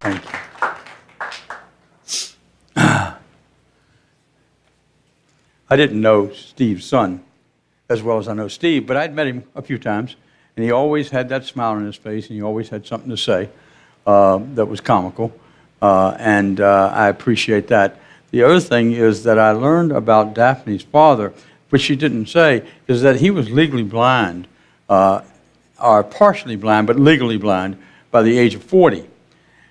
Thank you. I didn't know Steve's son as well as I know Steve, but I'd met him a few times, and he always had that smile on his face, and he always had something to say that was comical, and I appreciate that. The other thing is that I learned about Daphne's father, which she didn't say, is that he was legally blind, or partially blind, but legally blind by the age of 40.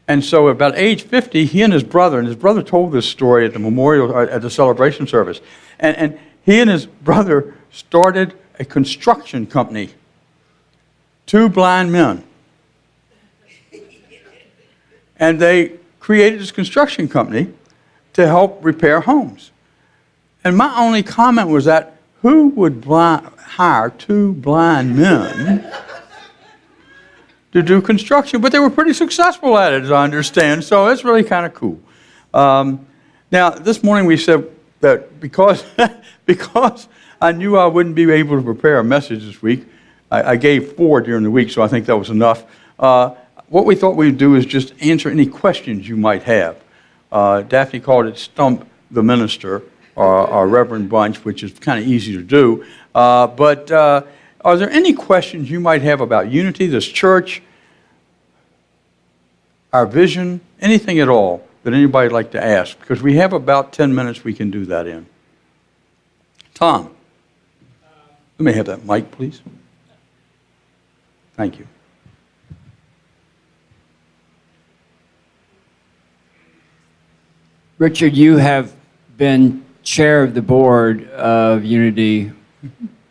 And so about age 50, he and his brother told this story at the memorial, at the celebration service, and he and his brother started a construction company. Two blind men. And they created this construction company to help repair homes. And my only comment was that, who would hire two blind men to do construction? But they were pretty successful at it, as I understand, so it's really kind of cool. Now, this morning we said that because I knew I wouldn't be able to prepare a message this week, I gave 4 during the week, so I think that was enough. What we thought we'd do is just answer any questions you might have. Daphne called it Stump the Minister, or Reverend Bunch, which is kind of easy to do. But are there any questions you might have about unity, this church, our vision, anything at all that anybody would like to ask? Because we have about 10 minutes we can do that in. Tom, let me have that mic, please. Thank you. Richard, you have been chair of the board of Unity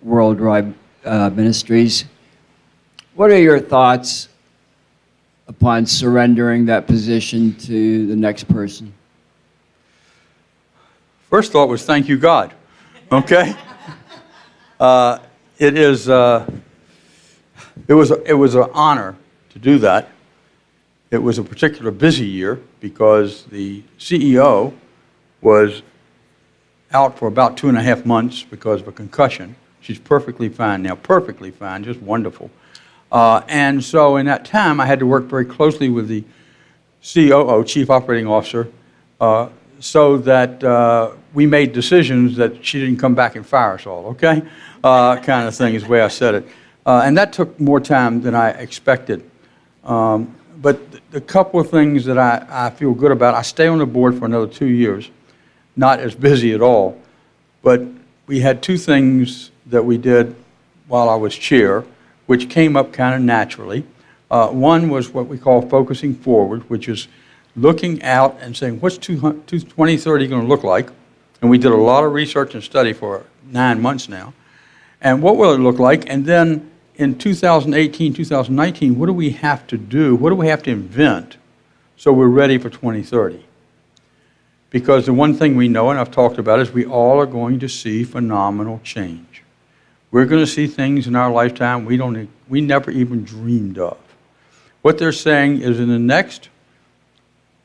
Worldwide Ministries. What are your thoughts upon surrendering that position to the next person? First thought was thank you, God. Okay? It was an honor to do that. It was a particular busy year because the CEO was out for about 2.5 months because of a concussion. She's perfectly fine now, perfectly fine, just wonderful. And so in that time, I had to work very closely with the COO, Chief Operating Officer, so that we made decisions that she didn't come back and fire us all, okay? Kind of thing is the way I said it. And that took more time than I expected. But the couple of things that I feel good about, I stay on the board for another 2 years, not as busy at all, but we had 2 things that we did while I was chair, which came up kind of naturally. One was what we call focusing forward, which is looking out and saying, what's 2030 going to look like? And we did a lot of research and study for 9 months now. And what will it look like? And then in 2018, 2019, what do we have to do? What do we have to invent so we're ready for 2030? Because the one thing we know, and I've talked about, is we all are going to see phenomenal change. We're going to see things in our lifetime we never even dreamed of. What they're saying is in the next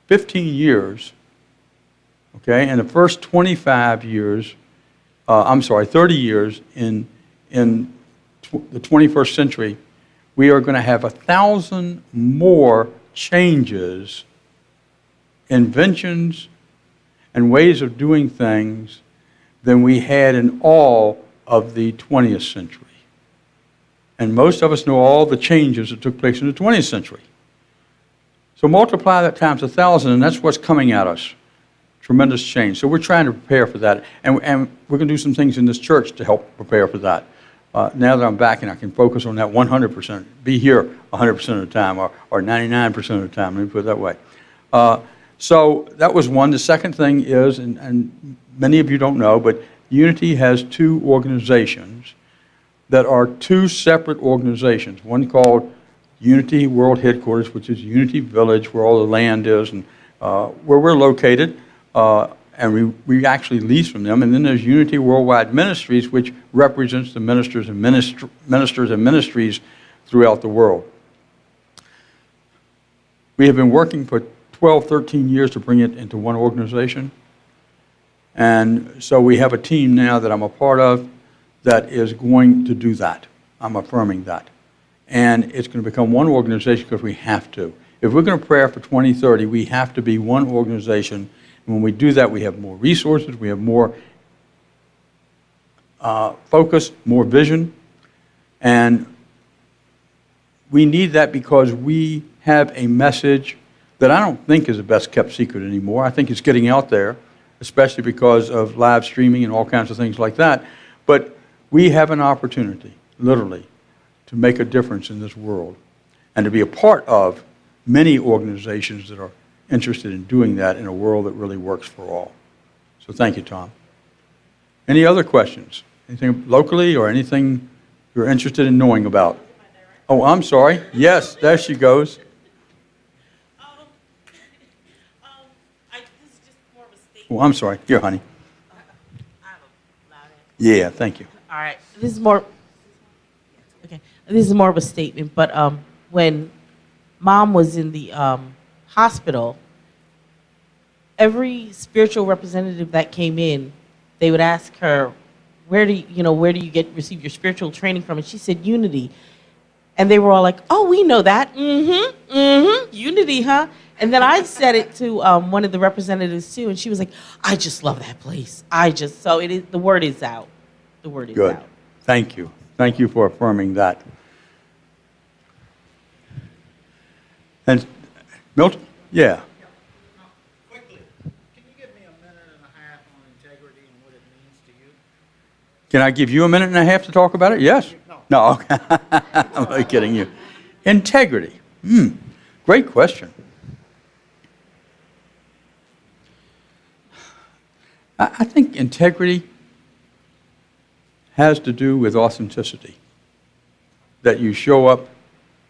15 years, okay, and the first 30 years in the 21st century, we are going to have 1,000 more changes, inventions, and ways of doing things than we had in all of the 20th century. And most of us know all the changes that took place in the 20th century. So multiply that times 1,000, and that's what's coming at us. Tremendous change. So we're trying to prepare for that. And we're going to do some things in this church to help prepare for that. Now that I'm back and I can focus on that 100%, be here 100% of the time, or 99% of the time, let me put it that way. So that was one. The second thing is, and many of you don't know, but Unity has 2 organizations that are 2 separate organizations. One called Unity World Headquarters, which is Unity Village, where all the land is, and where we're located, and we actually lease from them. And then there's Unity Worldwide Ministries, which represents the ministers and ministries throughout the world. We have been working for 12, 13 years to bring it into one organization. And so we have a team now that I'm a part of that is going to do that. I'm affirming that. And it's going to become one organization because we have to. If we're going to pray for 2030, we have to be one organization. And when we do that, we have more resources, we have more focus, more vision. And we need that because we have a message that I don't think is the best kept secret anymore. I think it's getting out there, especially because of live streaming and all kinds of things like that. But we have an opportunity, literally, to make a difference in this world and to be a part of many organizations that are interested in doing that in a world that really works for all. So thank you, Tom. Any other questions? Anything locally or anything you're interested in knowing about? Oh, I'm sorry. Yes, there she goes. This is just more of a statement. Oh, I'm sorry. Here, honey. I have a loud ass. Yeah, thank you. All right. This is more. Okay. This is more of a statement, but when Mom was in the hospital, every spiritual representative that came in, they would ask her, where do you receive your spiritual training from? And she said, Unity. And they were all like, oh, we know that. Unity, huh? And then I said it to one of the representatives too, and she was like, I just love that place. So it is, the word is out. The word is Good. out. Thank you. Thank you for affirming that. And Milton? Yeah. Quickly, can you give me a minute and a half on integrity and what it means to you? Can I give you a minute and a half to talk about it? Yes? No. No, okay. I'm only kidding you. Integrity. Great question. I think integrity has to do with authenticity, that you show up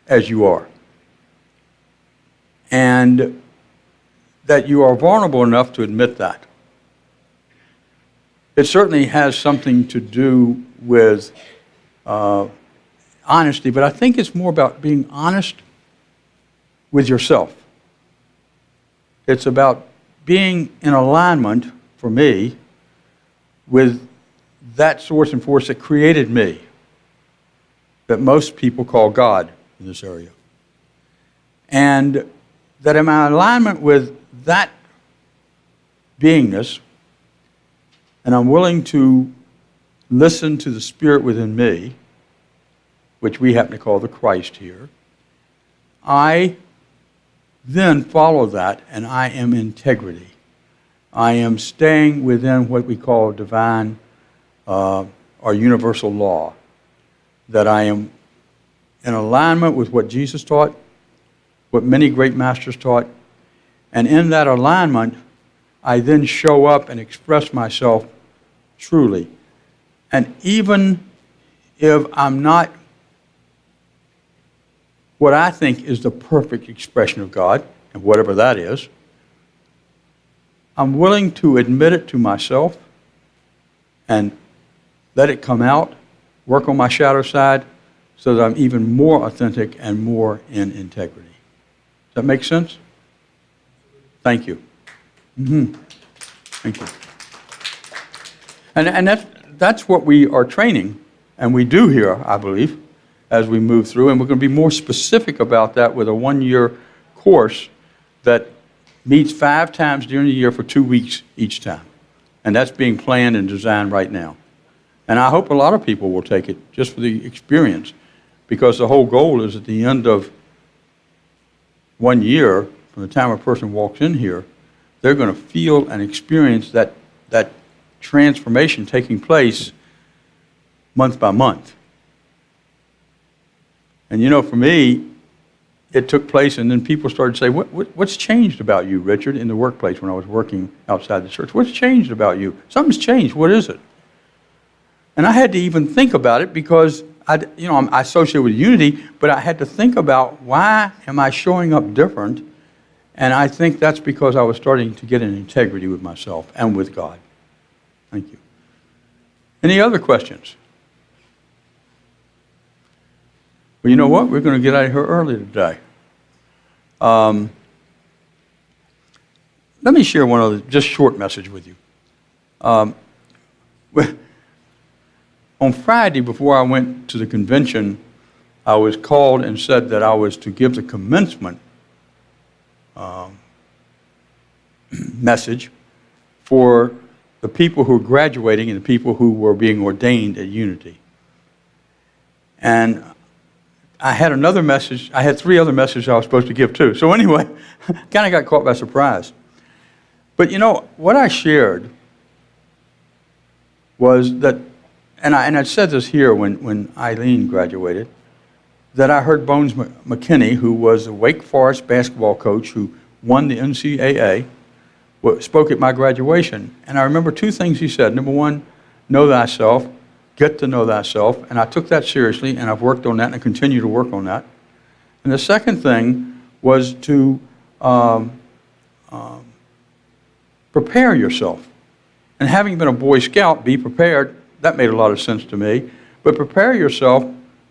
as you are, and that you are vulnerable enough to admit that. It certainly has something to do with honesty, but I think it's more about being honest with yourself. It's about being in alignment, for me, with that source and force that created me, that most people call God in this area. And that I'm in alignment with that beingness, and I'm willing to listen to the Spirit within me, which we happen to call the Christ here, I then follow that, and I am integrity. I am staying within what we call divine or universal law, that I am in alignment with what Jesus taught, what many great masters taught, and in that alignment, I then show up and express myself truly. And even if I'm not what I think is the perfect expression of God, and whatever that is, I'm willing to admit it to myself and let it come out, work on my shadow side, so that I'm even more authentic and more in integrity. Does that make sense? Thank you. Thank you. And that's what we are training, and we do here, I believe, as we move through. And we're going to be more specific about that with a one-year course that meets 5 times during the year for 2 weeks each time. And that's being planned and designed right now. And I hope a lot of people will take it just for the experience, because the whole goal is at the end of 1 year, from the time a person walks in here, they're going to feel and experience that transformation taking place month by month. And you know, for me, it took place, and then people started to say, what's changed about you, Richard, in the workplace when I was working outside the church? What's changed about you? Something's changed. What is it? And I had to even think about it because I associate with Unity, but I had to think about, why am I showing up different? And I think that's because I was starting to get in integrity with myself and with God. Thank you. Any other questions? Well, you know what? We're going to get out of here early today. Let me share one other, just short message with you. On Friday, before I went to the convention, I was called and said that I was to give the commencement message for the people who were graduating and the people who were being ordained at Unity. And I had another message. I had 3 other messages I was supposed to give too. So anyway, kind of got caught by surprise. But you know, what I shared was that, and I said this here when Eileen graduated, that I heard Bones McKinney, who was a Wake Forest basketball coach who won the NCAA, spoke at my graduation. And I remember 2 things he said. Number 1, know thyself, get to know thyself. And I took that seriously, and I've worked on that, and I continue to work on that. And the second thing was to prepare yourself. And having been a Boy Scout, be prepared, that made a lot of sense to me. But prepare yourself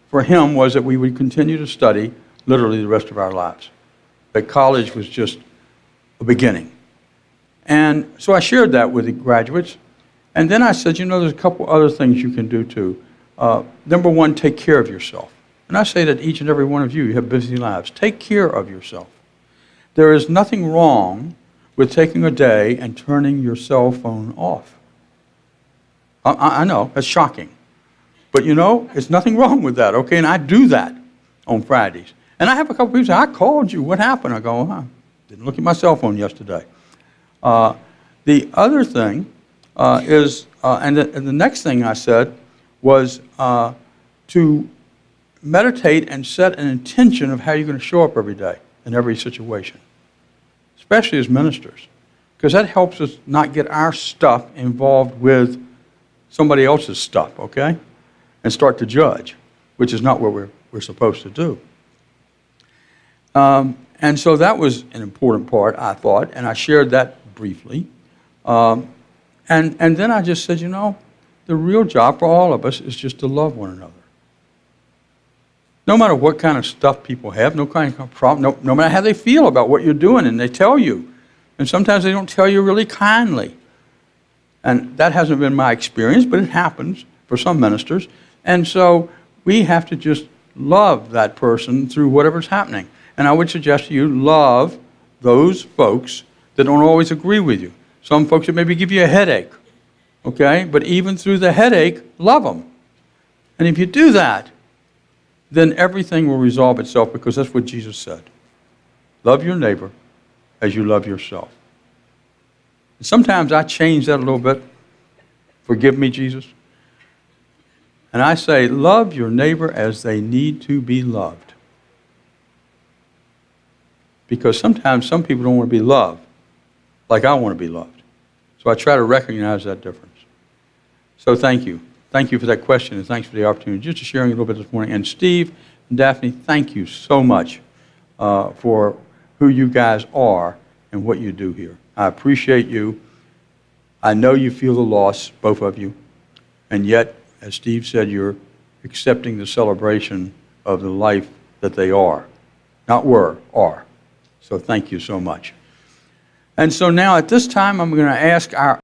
for him was that we would continue to study literally the rest of our lives. That college was just a beginning. And so I shared that with the graduates. And then I said, you know, there's a couple other things you can do too. Number 1, take care of yourself. And I say that each and every one of you have busy lives. Take care of yourself. There is nothing wrong with taking a day and turning your cell phone off. I know, that's shocking. But you know, there's nothing wrong with that, okay? And I do that on Fridays. And I have a couple people say, I called you, what happened? I go, I didn't look at my cell phone yesterday. The other thing is, and the next thing I said was to meditate and set an intention of how you're going to show up every day in every situation, especially as ministers, because that helps us not get our stuff involved with somebody else's stuff, okay? And start to judge, which is not what we're supposed to do. And so that was an important part, I thought, and I shared that briefly. And then I just said, you know, the real job for all of us is just to love one another. No matter what kind of stuff people have, no kind of problem, no matter how they feel about what you're doing, and they tell you. And sometimes they don't tell you really kindly. And that hasn't been my experience, but it happens for some ministers. And so we have to just love that person through whatever's happening. And I would suggest to you, love those folks that don't always agree with you. Some folks that maybe give you a headache, okay? But even through the headache, love them. And if you do that, then everything will resolve itself, because that's what Jesus said. Love your neighbor as you love yourself. And sometimes I change that a little bit. Forgive me, Jesus. And I say, love your neighbor as they need to be loved. Because sometimes some people don't want to be loved like I want to be loved. So I try to recognize that difference. So thank you. Thank you for that question, and thanks for the opportunity just to sharing a little bit this morning. And Steve and Daphne, thank you so much for who you guys are and what you do here. I appreciate you. I know you feel the loss, both of you, and yet, as Steve said, you're accepting the celebration of the life that they are. Not were, are. So thank you so much. And so now at this time, I'm going to ask our